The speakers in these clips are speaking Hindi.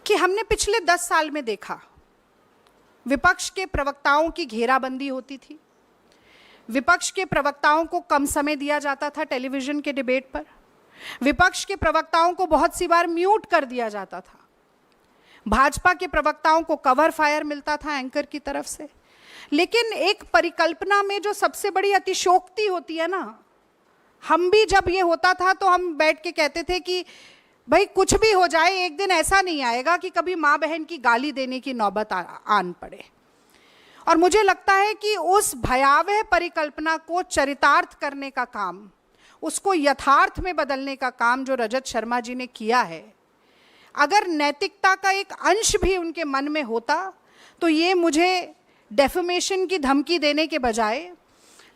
कि हमने पिछले 10 साल में देखा, विपक्ष के प्रवक्ताओं की घेराबंदी होती थी, विपक्ष के प्रवक्ताओं को कम समय दिया जाता था टेलीविजन के डिबेट पर, विपक्ष के प्रवक्ताओं को बहुत सी बार म्यूट कर दिया जाता था, भाजपा के प्रवक्ताओं को कवर फायर मिलता था एंकर की तरफ से। लेकिन एक परिकल्पना में जो सबसे बड़ी अतिशोक्ति होती है ना, हम भी जब ये होता था तो हम बैठ के कहते थे कि भाई कुछ भी हो जाए, एक दिन ऐसा नहीं आएगा कि कभी माँ बहन की गाली देने की नौबत आन पड़े। और मुझे लगता है कि उस भयावह परिकल्पना को चरितार्थ करने का काम, उसको यथार्थ में बदलने का काम जो रजत शर्मा जी ने किया है, अगर नैतिकता का एक अंश भी उनके मन में होता तो ये मुझे डेफेमेशन की धमकी देने के बजाय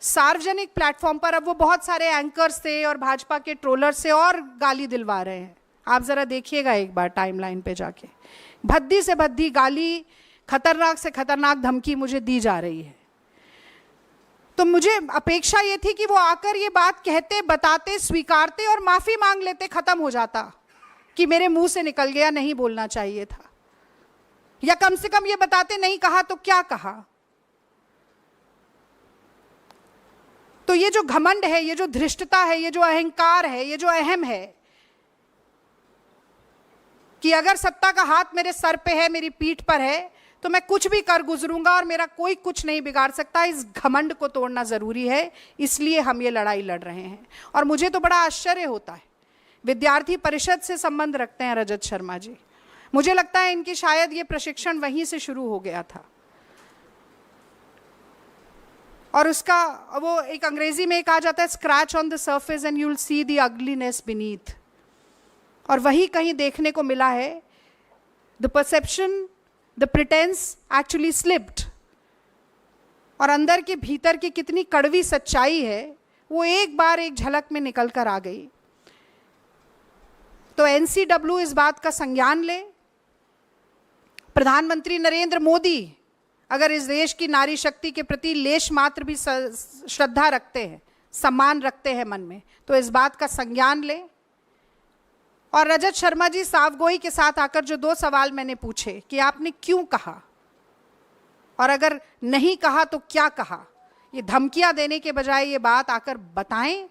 सार्वजनिक प्लेटफॉर्म पर, अब वो बहुत सारे एंकर्स से और भाजपा के ट्रोलर से और गाली दिलवा रहे हैं। आप जरा देखिएगा एक बार टाइमलाइन पे जाके, भद्दी से भद्दी गाली, खतरनाक से खतरनाक धमकी मुझे दी जा रही है। तो मुझे अपेक्षा ये थी कि वो आकर ये बात कहते, बताते, स्वीकारते और माफी मांग लेते, खत्म हो जाता कि मेरे मुंह से निकल गया, नहीं बोलना चाहिए था, या कम से कम ये बताते नहीं कहा तो क्या कहा। तो ये जो घमंड है, ये जो धृष्टता है, ये जो अहंकार है, ये जो अहम है कि अगर सत्ता का हाथ मेरे सर पे है, मेरी पीठ पर है, तो मैं कुछ भी कर गुजरूंगा और मेरा कोई कुछ नहीं बिगाड़ सकता, इस घमंड को तोड़ना जरूरी है। इसलिए हम ये लड़ाई लड़ रहे हैं। और मुझे तो बड़ा आश्चर्य होता है, विद्यार्थी परिषद से संबंध रखते हैं रजत शर्मा जी, मुझे लगता है इनकी शायद ये प्रशिक्षण वहीं से शुरू हो गया था। और उसका वो एक अंग्रेजी में कहा जाता है, scratch on the surface and you will see the ugliness beneath. और वही कहीं देखने को मिला है, the perception, the pretence actually slipped. और अंदर के भीतर की कितनी कड़वी सच्चाई है वो एक बार एक झलक में निकल कर आ गई। तो एनसीडब्ल्यू इस बात का संज्ञान ले, प्रधानमंत्री नरेंद्र मोदी अगर इस देश की नारी शक्ति के प्रति लेश मात्र भी श्रद्धा रखते हैं, सम्मान रखते हैं मन में, तो इस बात का संज्ञान ले। और रजत शर्मा जी साफगोई के साथ आकर जो 2 सवाल मैंने पूछे कि आपने क्यों कहा, और अगर नहीं कहा तो क्या कहा, ये धमकियां देने के बजाय ये बात आकर बताएं,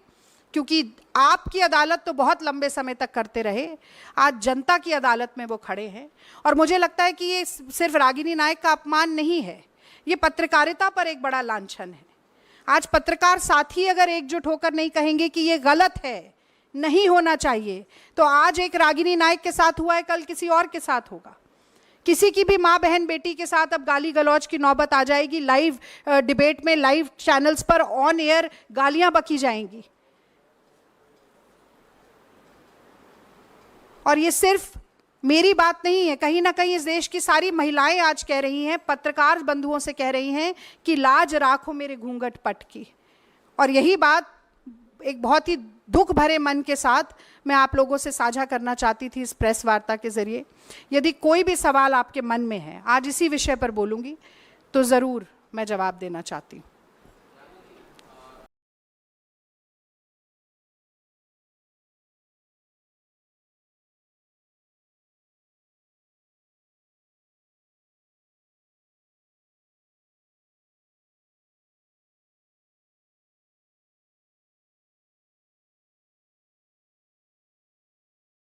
क्योंकि आपकी अदालत तो बहुत लंबे समय तक करते रहे, आज जनता की अदालत में वो खड़े हैं। और मुझे लगता है कि ये सिर्फ रागिनी नायक का अपमान नहीं है, ये पत्रकारिता पर एक बड़ा लांछन है। आज पत्रकार साथी अगर एकजुट होकर नहीं कहेंगे कि ये गलत है, नहीं होना चाहिए, तो आज एक रागिनी नायक के साथ हुआ है, कल किसी और के साथ होगा। किसी की भी माँ बहन बेटी के साथ अब गाली गलौज की नौबत आ जाएगी, लाइव डिबेट में, लाइव चैनल्स पर ऑन एयर गालियां बकी जाएंगी। और ये सिर्फ मेरी बात नहीं है, कहीं ना कहीं इस देश की सारी महिलाएं आज कह रही हैं, पत्रकार बंधुओं से कह रही हैं कि लाज राखो मेरे घूंघट पट की। और यही बात एक बहुत ही दुख भरे मन के साथ मैं आप लोगों से साझा करना चाहती थी इस प्रेस वार्ता के जरिए। यदि कोई भी सवाल आपके मन में है, आज इसी विषय पर बोलूंगी, तो ज़रूर मैं जवाब देना चाहती हूँ।